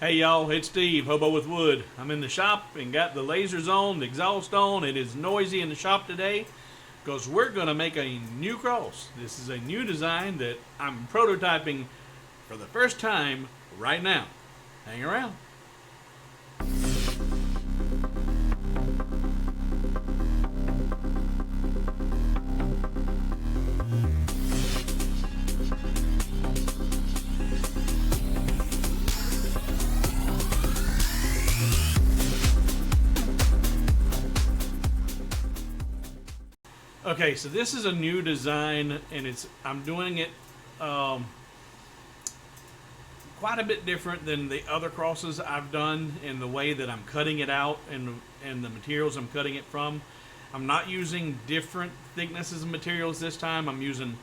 Hey y'all, it's Steve, Hobo with Wood. I'm in the shop and got the lasers on, the exhaust on. It is noisy in the shop today because we're going to make a new cross. This is a new design that I'm prototyping for the first time right now. Hang around. Okay, so this is a new design, and I'm doing it quite a bit different than the other crosses I've done in the way that I'm cutting it out and the materials I'm cutting it from. I'm not using different thicknesses of materials this time. I'm using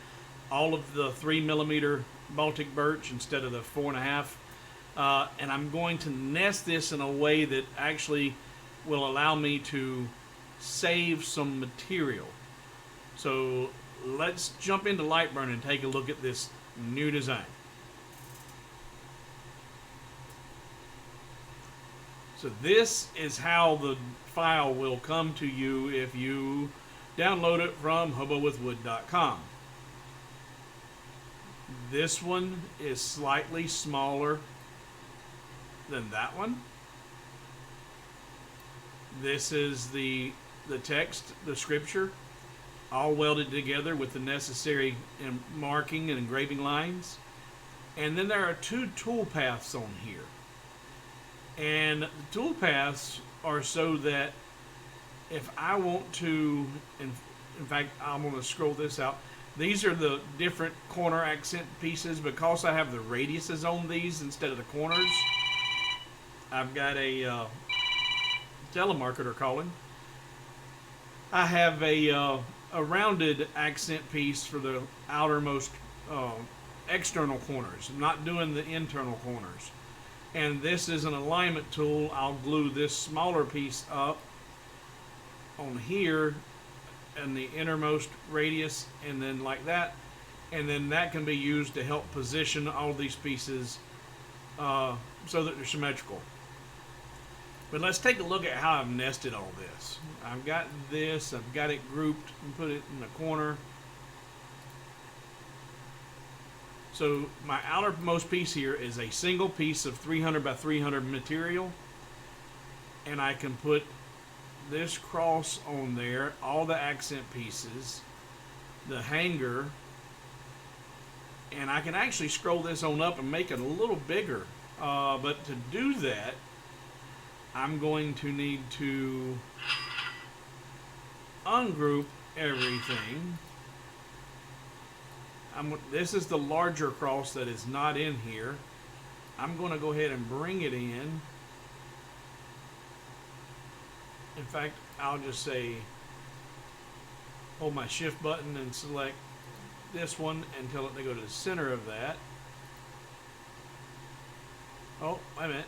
all of the 3mm Baltic Birch instead of the 4.5, and I'm going to nest this in a way that actually will allow me to save some material. So let's jump into LightBurn and take a look at this new design. So this is how the file will come to you if you download it from hobowithwood.com. This one is slightly smaller than that one. This is the text, the scripture, all welded together with the necessary marking and engraving lines. And then there are two tool paths on here. And the tool paths are so that if I want to, in fact, I'm going to scroll this out. These are the different corner accent pieces. Because I have the radiuses on these instead of the corners, I've got a telemarketer calling. I have a rounded accent piece for the outermost external corners. I'm not doing the internal corners. And this is an alignment tool. I'll glue this smaller piece up on here and the innermost radius, and then like that. And then that can be used to help position all these pieces so that they're symmetrical. But let's take a look at how I've nested all this. I've got this, I've got it grouped and put it in the corner. So my outermost piece here is a single piece of 300 by 300 material. And I can put this cross on there, all the accent pieces, the hanger, and I can actually scroll this on up and make it a little bigger. But to do that, I'm going to need to ungroup everything. This is the larger cross that is not in here. I'm going to go ahead and bring it in. In fact, I'll just say, hold my shift button and select this one and tell it to go to the center of that. Oh, wait a minute.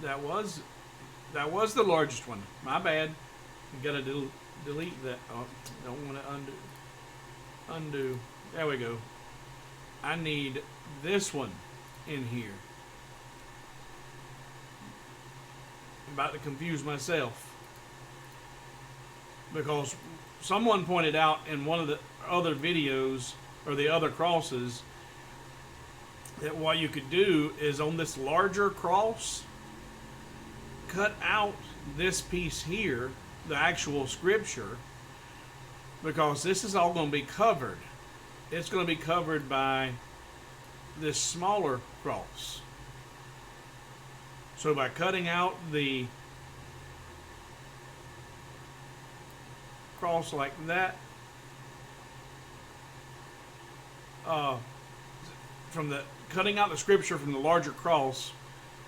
That was the largest one. My bad. You gotta delete that. Oh, don't want to undo. There we go. I need this one in here. I'm about to confuse myself because someone pointed out in one of the other videos or the other crosses that what you could do is on this larger cross, cut out this piece here, the actual scripture, because this is all going to be covered. It's going to be covered by this smaller cross. So by cutting out the cross like that, cutting out the scripture from the larger cross,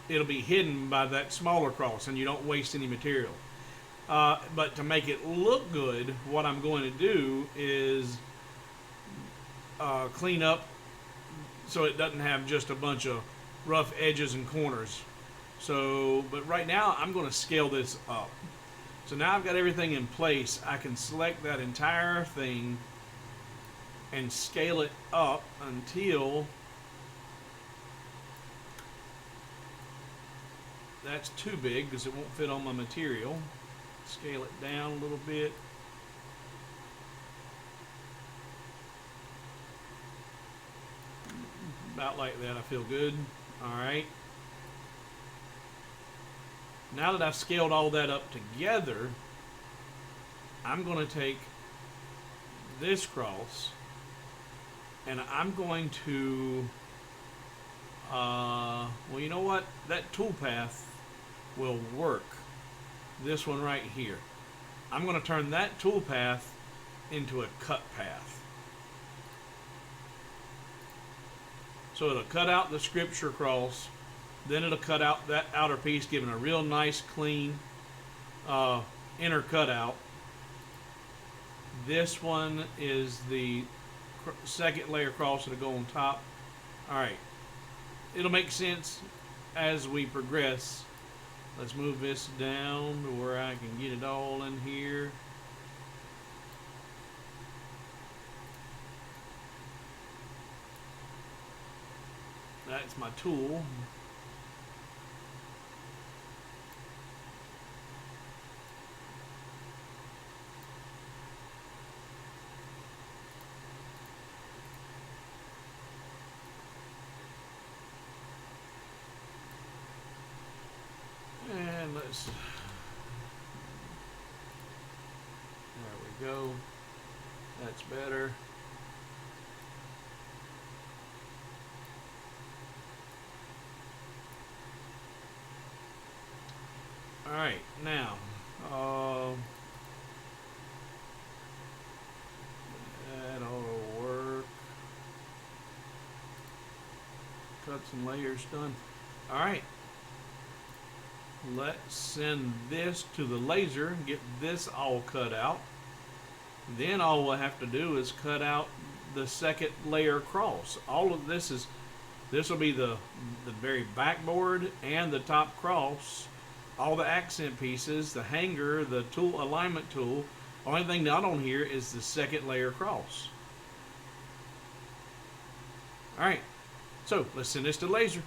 it'll be hidden by that smaller cross and you don't waste any material. But to make it look good, what I'm going to do is clean up so it doesn't have just a bunch of rough edges and corners. But right now I'm going to scale this up. So now I've got everything in place. I can select that entire thing and scale it up until that's too big because it won't fit on my material. Scale it down a little bit. About like that, I feel good. Alright. Now that I've scaled all that up together, I'm going to take this cross and I'm going to, well, you know what? That toolpath will work. This one right here. I'm going to turn that toolpath into a cut path. So it'll cut out the scripture cross, then it'll cut out that outer piece, giving a real nice, clean inner cutout. This one is the second layer cross that'll go on top. Alright, it'll make sense as we progress. Let's move this down to where I can get it all in here. That's my tool. And let's, there we go. That's better. Alright, now, that ought to work. Cut some layers done. Alright, let's send this to the laser and get this all cut out. Then all we'll have to do is cut out the second layer across. All of this is, this will be the very backboard and the top cross. All the accent pieces, the hanger, the tool alignment tool. Only thing not on here is the second layer cross. Alright, so let's send this to laser.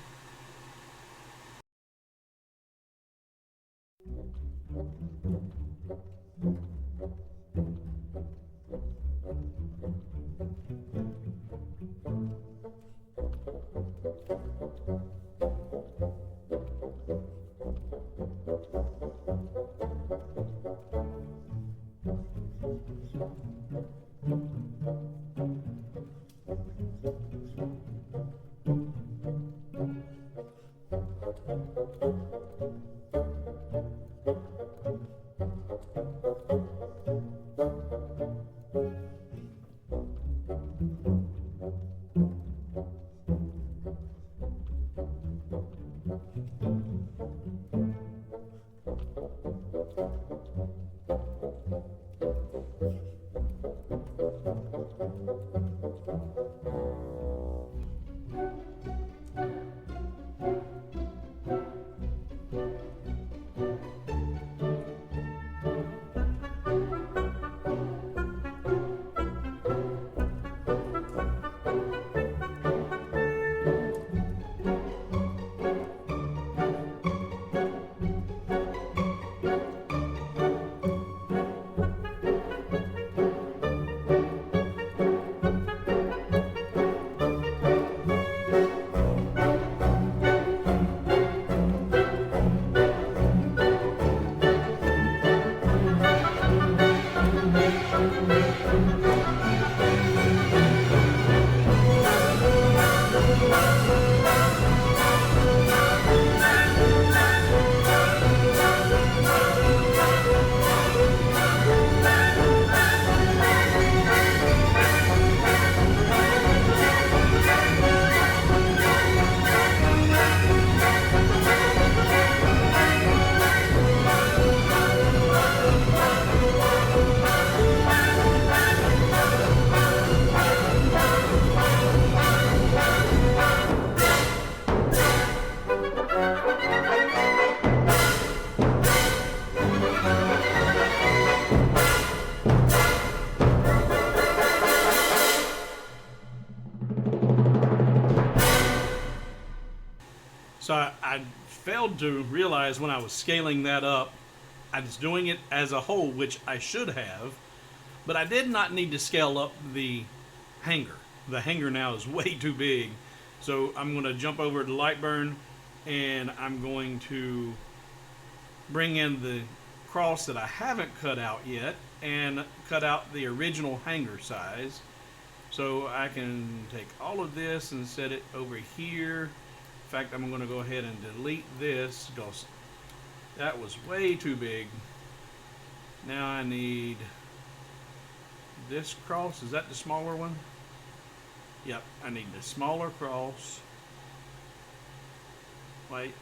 failed to realize when I was scaling that up, I was doing it as a whole, which I should have, but I did not need to scale up the hanger. The hanger now is way too big. So I'm going to jump over to LightBurn, and I'm going to bring in the cross that I haven't cut out yet and cut out the original hanger size. So I can take all of this and set it over here. In fact, I'm going to go ahead and delete this because that was way too big. Now I need this cross. Is that the smaller one? Yep, I need the smaller cross. Wait,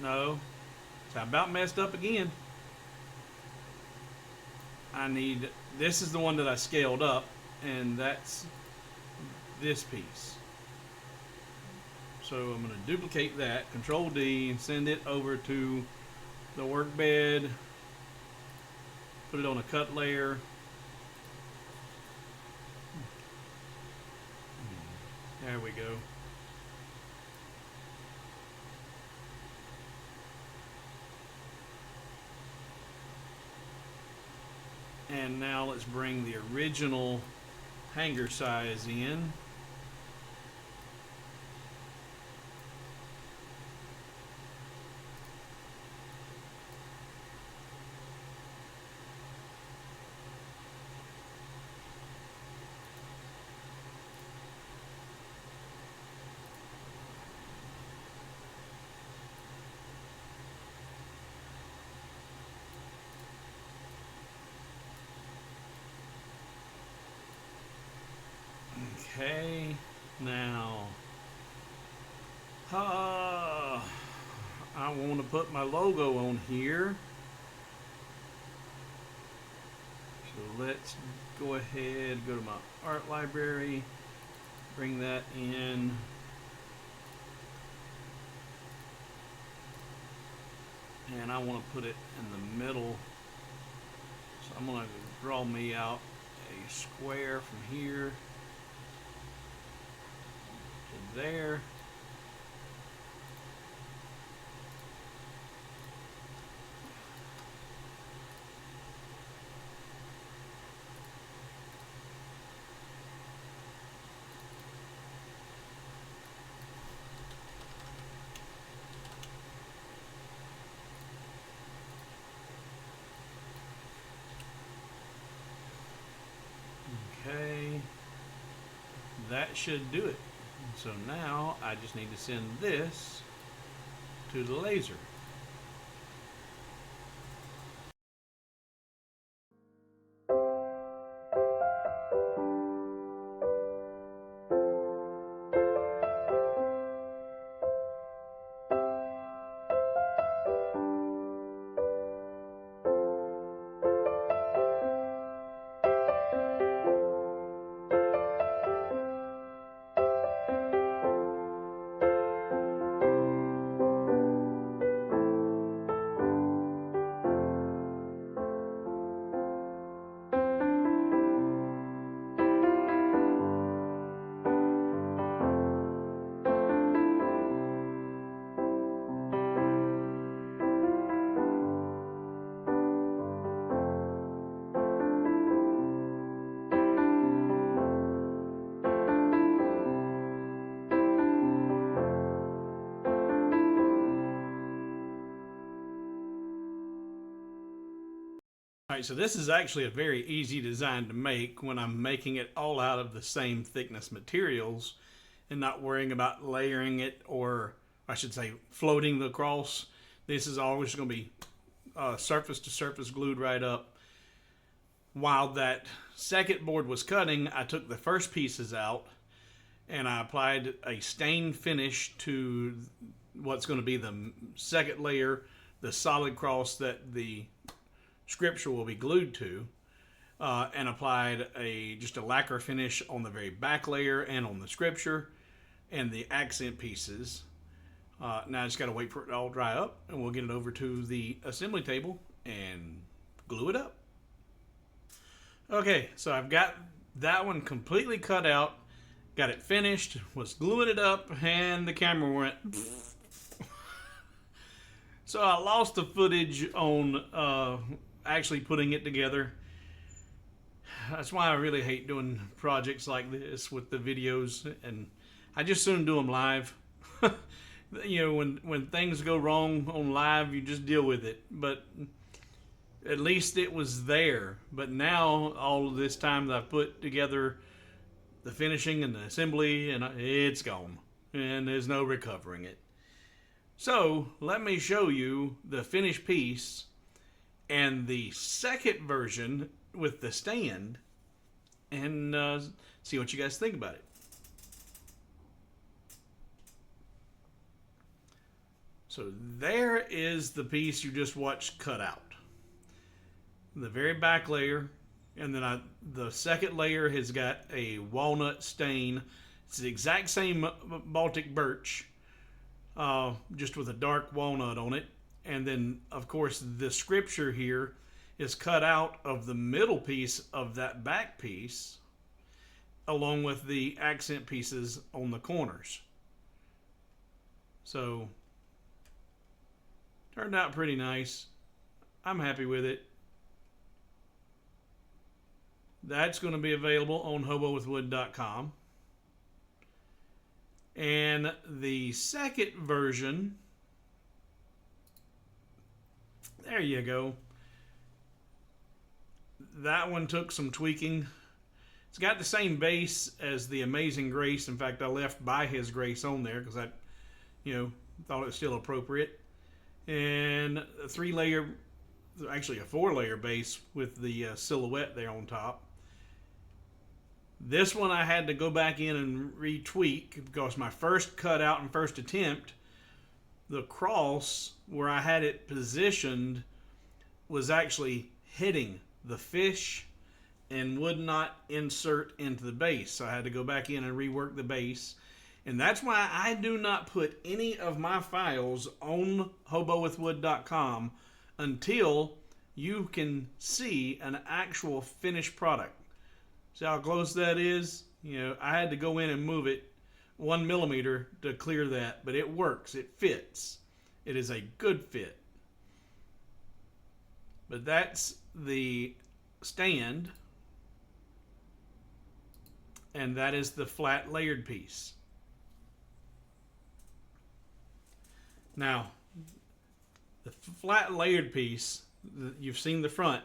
no. So I about messed up again. I need, this is the one that I scaled up, and that's this piece. So I'm going to duplicate that, Control D, and send it over to the workbed. Put it on a cut layer. There we go. And now let's bring the original hanger size in. Okay, now I want to put my logo on here. So let's go ahead, go to my art library, bring that in. And I want to put it in the middle. So I'm going to draw me out a square from here to there. Okay, that should do it. So now I just need to send this to the laser. Alright, so this is actually a very easy design to make when I'm making it all out of the same thickness materials and not worrying about layering it, or I should say floating the across. This is always going to be surface to surface glued right up. While that second board was cutting, I took the first pieces out and I applied a stain finish to what's going to be the second layer, the solid cross that the scripture will be glued to, and applied just a lacquer finish on the very back layer and on the scripture and the accent pieces. Now I just got to wait for it to all dry up, and we'll get it over to the assembly table and glue it up. Okay, so I've got that one completely cut out, got it finished, was gluing it up, and the camera went So I lost the footage on actually putting it together. That's why I really hate doing projects like this with the videos, and I just soon do them live. You know, when things go wrong on live, you just deal with it. But at least it was there. But now all of this time that I've put together the finishing and the assembly, and it's gone, and there's no recovering it. So let me show you the finished piece and the second version with the stand, and see what you guys think about it. So there is the piece you just watched cut out. The very back layer, and then the second layer has got a walnut stain. It's the exact same Baltic birch, just with a dark walnut on it. And then, of course, the scripture here is cut out of the middle piece of that back piece, along with the accent pieces on the corners. So, turned out pretty nice. I'm happy with it. That's going to be available on hobowithwood.com. And the second version, there you go. That one took some tweaking. It's got the same base as the Amazing Grace. In fact, I left By His Grace on there because I, thought it was still appropriate. And a 3-layer, actually a 4-layer base with the silhouette there on top. This one I had to go back in and retweak because my first cutout and first attempt, the cross where I had it positioned was actually hitting the fish and would not insert into the base. So I had to go back in and rework the base. And that's why I do not put any of my files on hobowithwood.com until you can see an actual finished product. See how close that is? I had to go in and move it 1 millimeter to clear that, but it works. It fits. It is a good fit. But that's the stand, and that is the flat layered piece. Now, the flat layered piece, you've seen the front.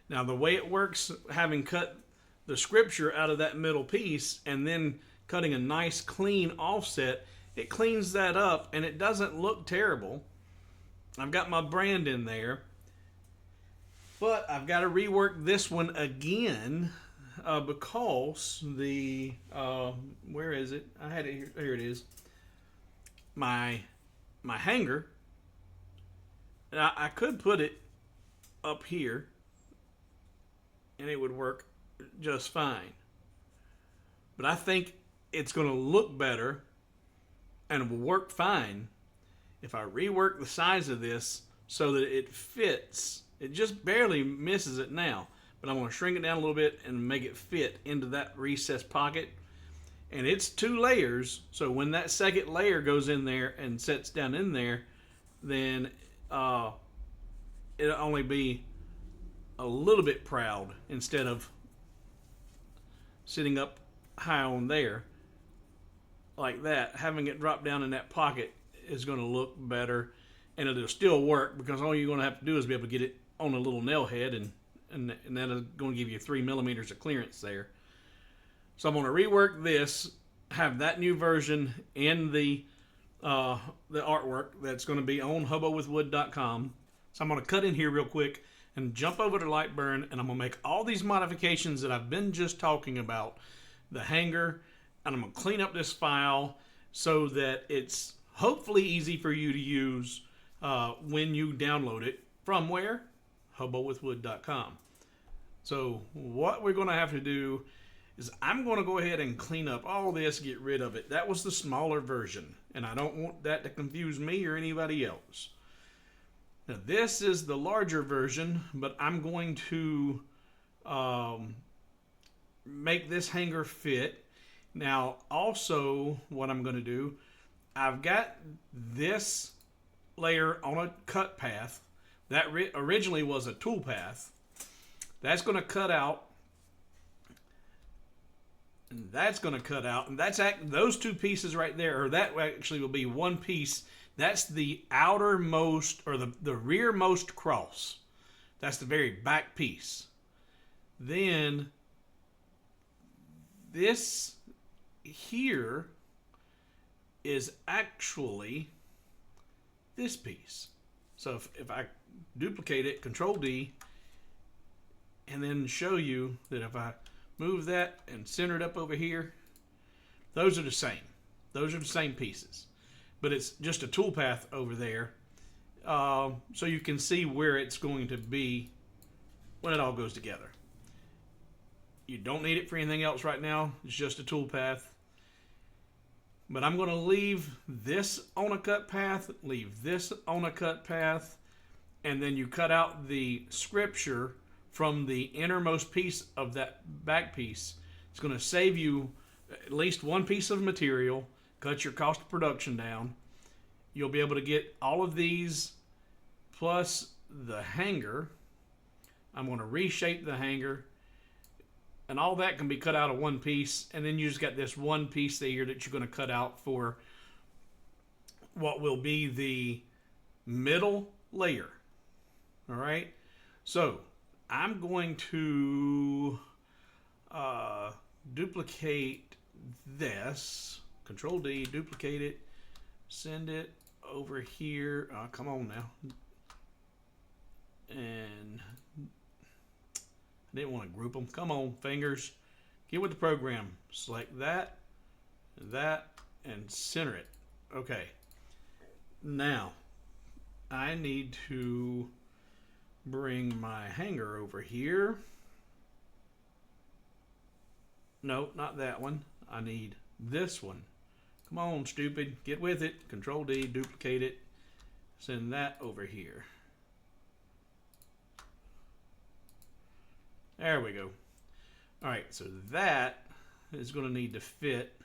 Now, the way it works, having cut the scripture out of that middle piece and then cutting a nice clean offset, it cleans that up and it doesn't look terrible. I've got my brand in there, but I've got to rework this one again because the where is it? I had it here. Here it is. My hanger. Now, I could put it up here and it would work just fine, but I think it's going to look better and will work fine if I rework the size of this so that it fits. It just barely misses it now, but I'm going to shrink it down a little bit and make it fit into that recessed pocket. And it's 2 layers, so when that second layer goes in there and sets down in there, then it'll only be a little bit proud instead of sitting up high on there like that. Having it drop down in that pocket is going to look better, and it'll still work because all you're going to have to do is be able to get it on a little nail head, and that'll going to give you 3 millimeters of clearance there. So I'm going to rework this, have that new version in the artwork that's going to be on hobowithwood.com. So I'm going to cut in here real quick and jump over to LightBurn, and I'm going to make all these modifications that I've been just talking about. The hanger, and I'm going to clean up this file so that it's hopefully easy for you to use when you download it. From where? hobowithwood.com. So what we're going to have to do is I'm going to go ahead and clean up all this, get rid of it. That was the smaller version, and I don't want that to confuse me or anybody else. Now this is the larger version, but I'm going to make this hanger fit. Now also what I'm going to do, I've got this layer on a cut path. That originally was a tool path. That's going to cut out. And that's going to cut out. And that's those two pieces right there, or that actually will be one piece. That's the outermost, or the rearmost cross. That's the very back piece. Then this here is actually this piece. So if I duplicate it, Control D, and then show you that if I move that and center it up over here, those are the same. Those are the same pieces. But it's just a toolpath over there. So you can see where it's going to be when it all goes together. You don't need it for anything else right now. It's just a toolpath. But I'm going to leave this on a cut path, leave this on a cut path, and then you cut out the scripture from the innermost piece of that back piece. It's going to save you at least one piece of material, cut your cost of production down. You'll be able to get all of these plus the hanger. I'm going to reshape the hanger, and all that can be cut out of one piece, and then you just got this one piece there that you're going to cut out for what will be the middle layer. All right, so I'm going to duplicate this. Control D, duplicate it, send it over here. Come on now. And I didn't want to group them. Come on, fingers. Get with the program. Select that, and center it. Okay. Now, I need to bring my hanger over here. No, not that one. I need this one. Come on, stupid. Get with it. Control D, duplicate it. Send that over here. There we go. All right, so that is going to need to fit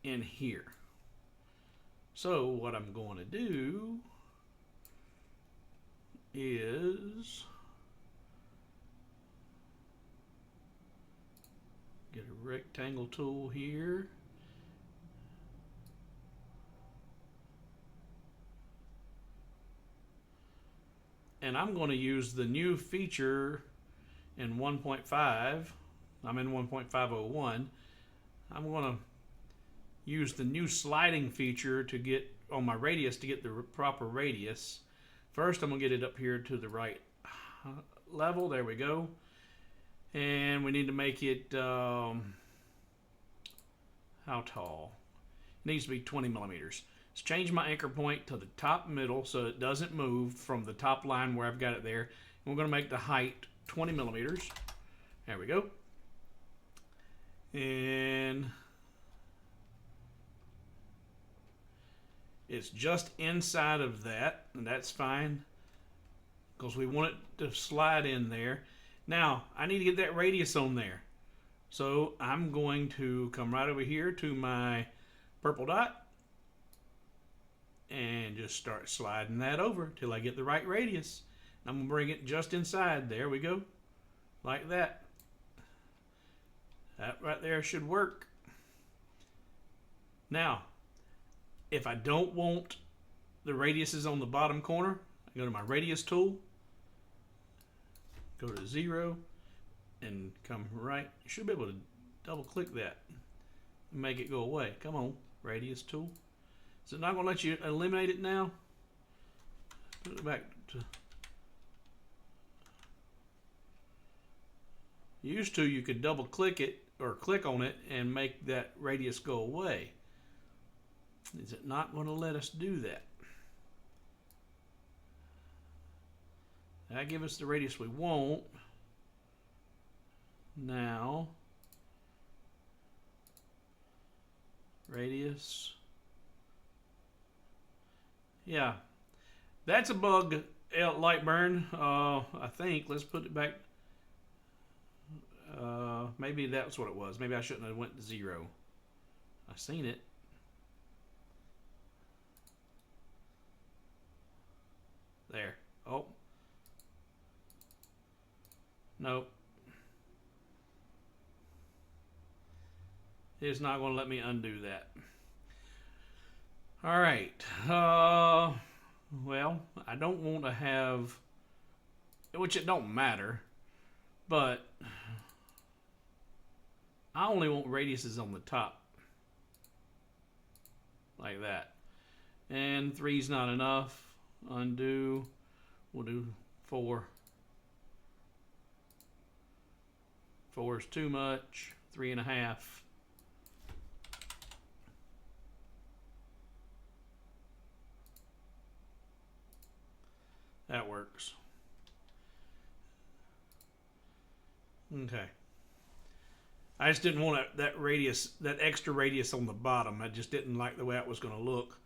in here. So what I'm going to do is get a rectangle tool here. And I'm going to use the new feature in 1.5. I'm in 1.501. I'm going to use the new sliding feature to get on my radius to get the proper radius. First, I'm going to get it up here to the right level. There we go. And we need to make it, how tall? It needs to be 20 millimeters. Let's change my anchor point to the top middle so it doesn't move from the top line where I've got it there. And we're going to make the height 20 millimeters. There we go. And it's just inside of that, and that's fine because we want it to slide in there. Now, I need to get that radius on there. So I'm going to come right over here to my purple dot and just start sliding that over till I get the right radius. I'm going to bring it just inside. There we go. Like that. That right there should work. Now, if I don't want the radiuses on the bottom corner, I go to my radius tool, go to 0, and come right. You should be able to double click that and make it go away. Come on, radius tool. Is it not going to let you eliminate it now? Put it back to... Used to, you could double click it or click on it and make that radius go away. Is it not going to let us do that? That gives us the radius we want. Now, radius. Yeah, that's a bug, LightBurn. I think. Let's put it back. Maybe that's what it was. Maybe I shouldn't have went to 0. I seen it. There. Oh. Nope. It's not going to let me undo that. All right. Well, I don't want to have, which it don't matter, but I only want radiuses on the top. Like that. And 3's not enough. Undo. We'll do 4. 4 is too much. 3.5. That works. Okay. I just didn't want that radius, that extra radius on the bottom. I just didn't like the way it was going to look.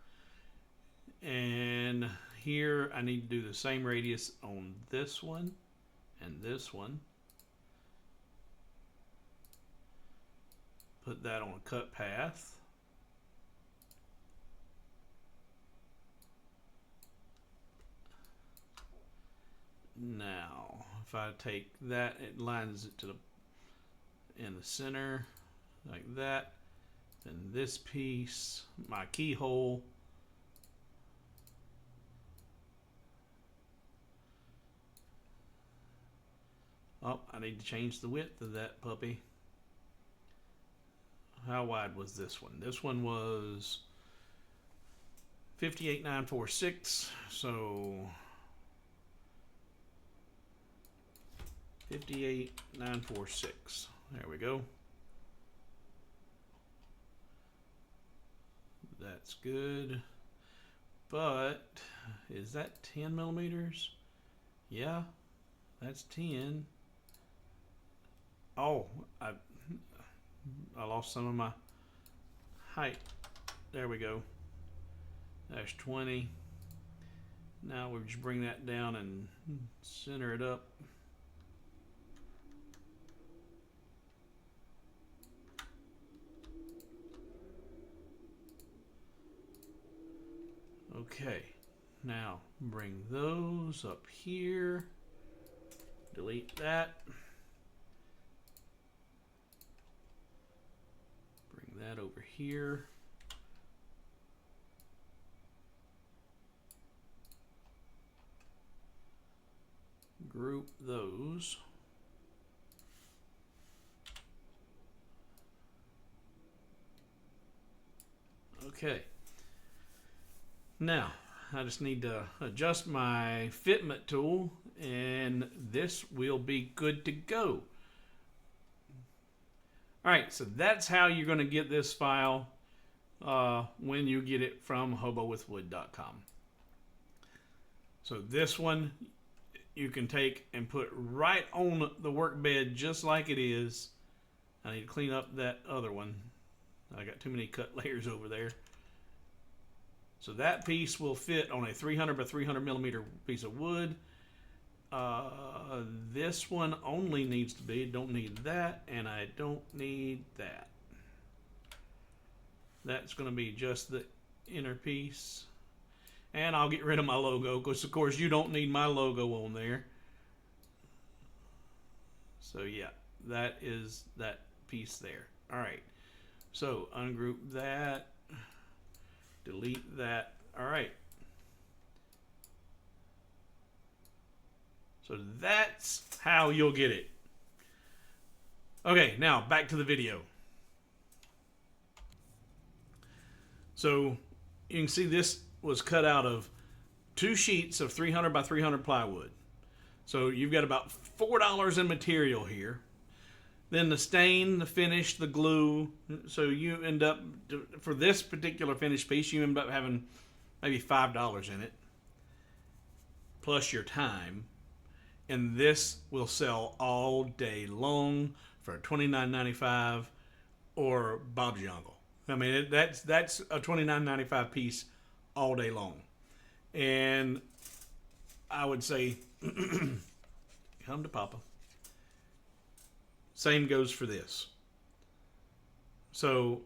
And here I need to do the same radius on this one and this one. Put that on a cut path. Now, if I take that, it lines it to the in the center like that. And this piece, my keyhole, oh, I need to change the width of that puppy. How wide was this one? This one was 58,946, so 58,946. There we go. That's good. But is that 10 millimeters? Yeah, that's 10. Oh, I lost some of my height. There we go. That's 20. Now we just bring that down and center it up. Okay, now bring those up here. Delete that. Bring that over here. Group those. Okay. Now, I just need to adjust my fitment tool and this will be good to go. Alright, so that's how you're going to get this file when you get it from hobowithwood.com. So this one you can take and put right on the workbed just like it is. I need to clean up that other one. I got too many cut layers over there. So that piece will fit on a 300 by 300 millimeter piece of wood. This one only needs to be, don't need that, and I don't need that. That's going to be just the inner piece. And I'll get rid of my logo, because of course you don't need my logo on there. So yeah, that is that piece there. Alright, so ungroup that. Delete that. All right. So that's how you'll get it. Okay, now back to the video. So you can see this was cut out of 2 sheets of 300 by 300 plywood. So you've got about $4 in material here. Then the stain, the finish, the glue. So you end up, for this particular finished piece, you end up having maybe $5 in it. Plus your time. And this will sell all day long for $29.95 or Bob's your uncle. I mean, that's a $29.95 piece all day long. And I would say, come to Papa. Same goes for this. So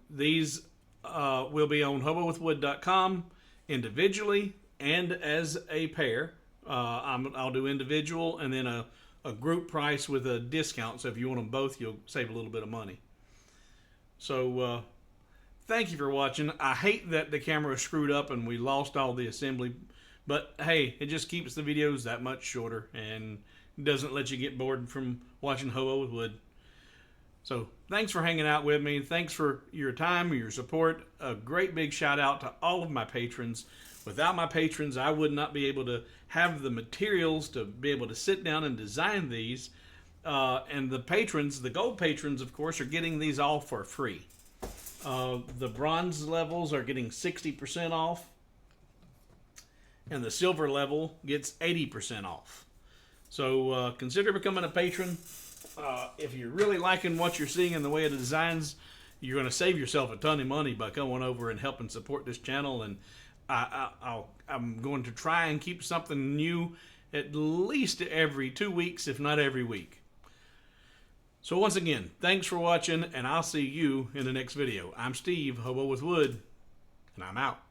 these will be on hobowithwood.com individually, and as a pair. I'll do individual and then a group price with a discount. So if you want them both, you'll save a little bit of money. So thank you for watching. I hate that the camera is screwed up and we lost all the assembly. But hey, it just keeps the videos that much shorter and doesn't let you get bored from watching Hobo with Wood. So thanks for hanging out with me. Thanks for your time and your support. A great big shout out to all of my patrons. Without my patrons, I would not be able to have the materials to be able to sit down and design these. And the patrons, the gold patrons, of course, are getting these all for free. The bronze levels are getting 60% off. And the silver level gets 80% off. So consider becoming a patron. If you're really liking what you're seeing in the way of the designs, you're going to save yourself a ton of money by going over and helping support this channel. And I'm going to try and keep something new at least every 2 weeks, if not every week. So once again, thanks for watching, and I'll see you in the next video. I'm Steve, Hobo with Wood, and I'm out.